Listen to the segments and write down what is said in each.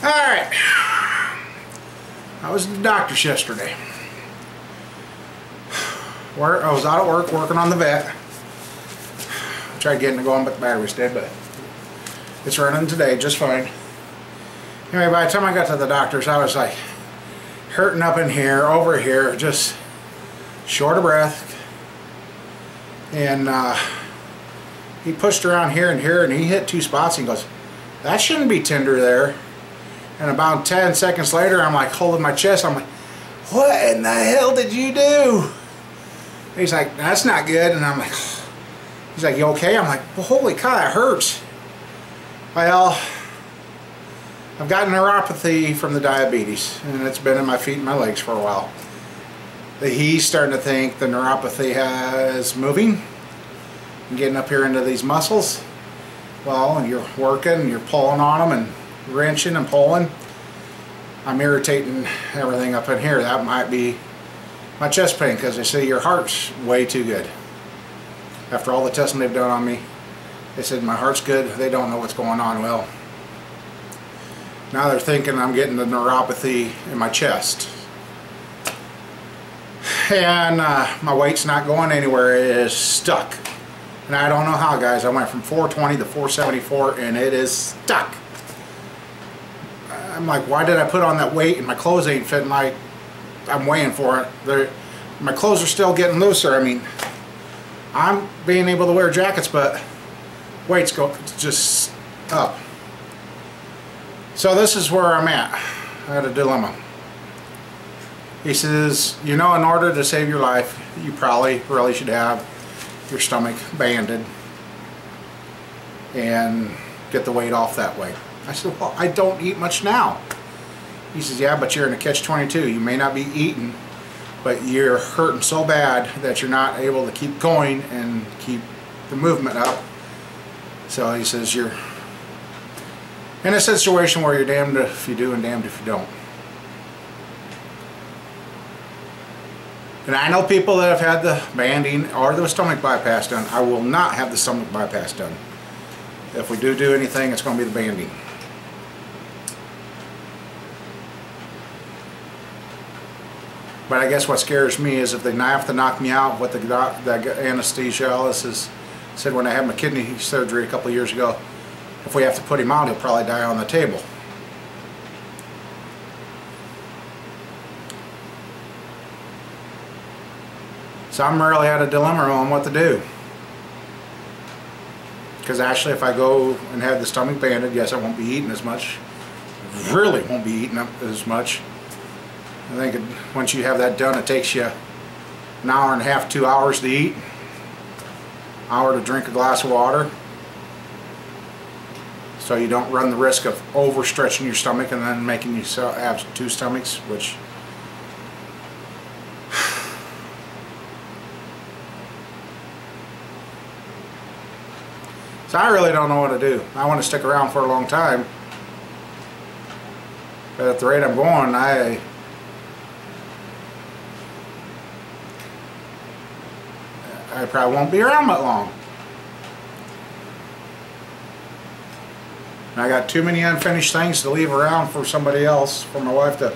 Alright, I was at the doctor's yesterday. I was out at work working on the vet. I tried getting it going, but the battery's dead, but it's running today just fine. Anyway, by the time I got to the doctor's, I was like hurting up in here, over here, just short of breath. And he pushed around here and here, and he hit two spots, and he goes, "That shouldn't be tender there." And about 10 seconds later, I'm like holding my chest. I'm like, "What in the hell did you do?" And he's like, "That's not good." And I'm like, he's like, "You okay?" I'm like, "Well, holy cow, that hurts." Well, I've got neuropathy from the diabetes, and it's been in my feet and my legs for a while. He's starting to think the neuropathy is moving and getting up here into these muscles. Well, you're working, you're pulling on them and wrenching and pulling. I'm irritating everything up in here. That might be my chest pain, because they say your heart's way too good. After all the testing they've done on me, they said my heart's good. They don't know what's going on. Well, now they're thinking I'm getting the neuropathy in my chest. And my weight's not going anywhere. It is stuck. And I don't know how, guys. I went from 420 to 474, and it is stuck. I'm like, why did I put on that weight and my clothes ain't fitting like I'm weighing for it? My clothes are still getting looser. I mean, I'm being able to wear jackets, but weight's just up. So this is where I'm at. I had a dilemma. He says, you know, in order to save your life, you probably really should have your stomach banded and get the weight off that way. I said, well, I don't eat much now. He says, yeah, but you're in a catch-22. You may not be eating, but you're hurting so bad that you're not able to keep going and keep the movement up. So he says, you're in a situation where you're damned if you do and damned if you don't. And I know people that have had the banding or the stomach bypass done. I will not have the stomach bypass done. If we do anything, it's going to be the banding. But I guess what scares me is if they have to knock me out, what the anesthesiologist said when I had my kidney surgery a couple of years ago, if we have to put him out, he'll probably die on the table. So I'm really at a dilemma on what to do. Because actually, if I go and have the stomach banded, yes, I won't be eating as much. Really won't be eating up as much. I think once you have that done, it takes you an hour and a half, 2 hours to eat, an hour to drink a glass of water, so you don't run the risk of overstretching your stomach and then making you have two stomachs, which so I really don't know what to do. I want to stick around for a long time, but at the rate I'm going, I probably won't be around that long. And I got too many unfinished things to leave around for somebody else, for my wife to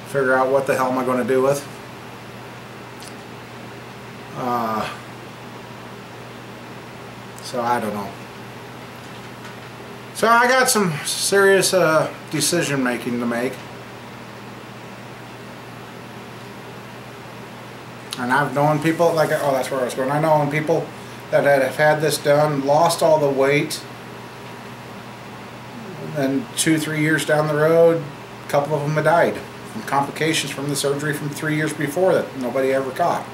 figure out what the hell am I going to do with. So I don't know. So I got some serious decision making to make. And I've known people, like, oh, that's where I was going. I know people that have had this done, lost all the weight, and 2-3 years down the road, a couple of them have died from complications from the surgery from 3 years before that nobody ever caught.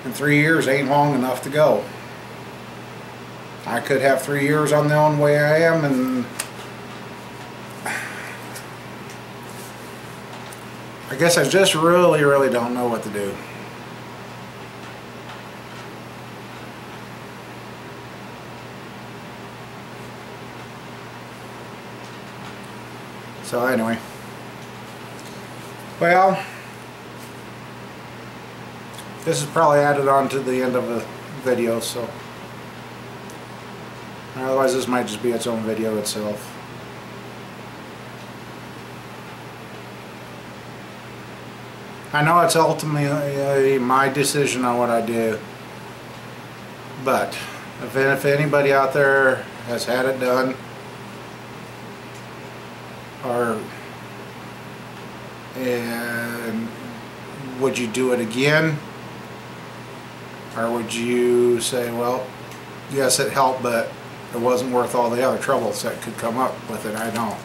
And 3 years ain't long enough to go. I could have 3 years on the own way I am, and I guess I just really don't know what to do. So anyway, well, this is probably added on to the end of the video, so Otherwise this might just be its own video itself. I know it's ultimately my decision on what I do, but if anybody out there has had it done, and would you do it again, or would you say, well, yes, it helped, but it wasn't worth all the other troubles that could come up with it? I don't.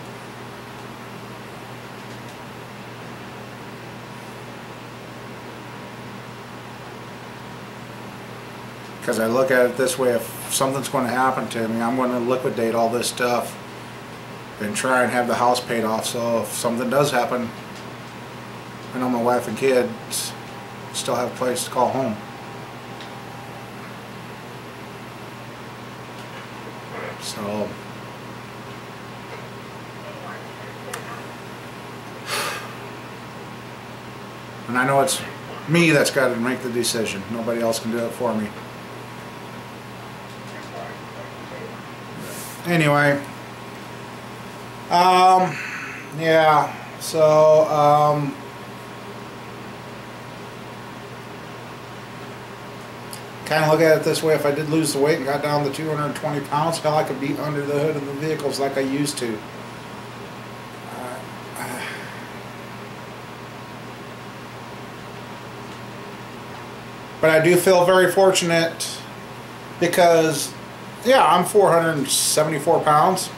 Because I look at it this way: if something's going to happen to me, I'm going to liquidate all this stuff and try and have the house paid off, so if something does happen, I know my wife and kids still have a place to call home. So and I know it's me that's got to make the decision. Nobody else can do it for me. Anyway, yeah, so kind of look at it this way: if I did lose the weight and got down to 220 pounds, hell, I could be under the hood of the vehicles like I used to. But I do feel very fortunate because, yeah, I'm 474 pounds,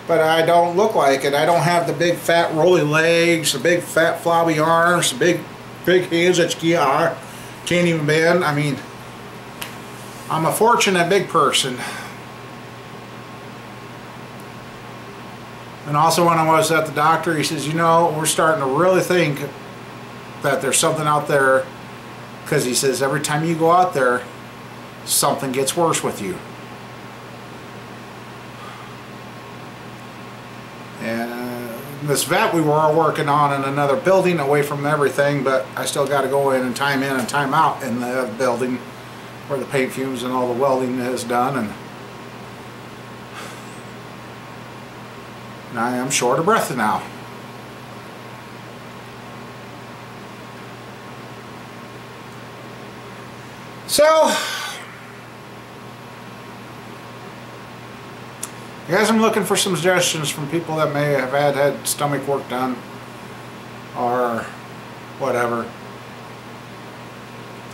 but I don't look like it. I don't have the big fat rolly legs, the big fat flabby arms, the big hands that you can't even bend. I mean, I'm a fortunate big person. And also when I was at the doctor, he says, you know, we're starting to really think that there's something out there, because he says every time you go out there, something gets worse with you. And this vet we were working on in another building away from everything, but I still got to go in and time out in the building where the paint fumes and all the welding is done, and I am short of breath now. So, guys, I'm looking for some suggestions from people that may have had stomach work done or whatever.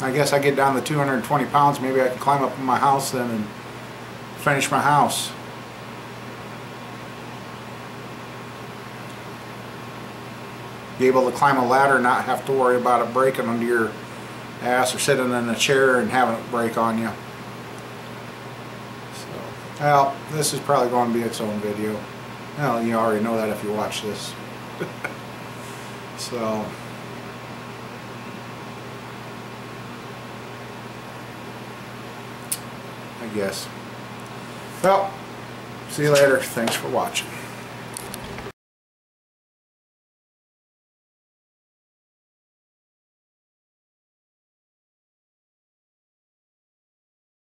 I guess I get down to 220 pounds, maybe I can climb up in my house then and finish my house. Be able to climb a ladder, not have to worry about it breaking under your ass or sitting in a chair and having it break on you. So, well, this is probably going to be its own video. Well, you already know that if you watch this. So, I guess. Well, see you later. Thanks for watching.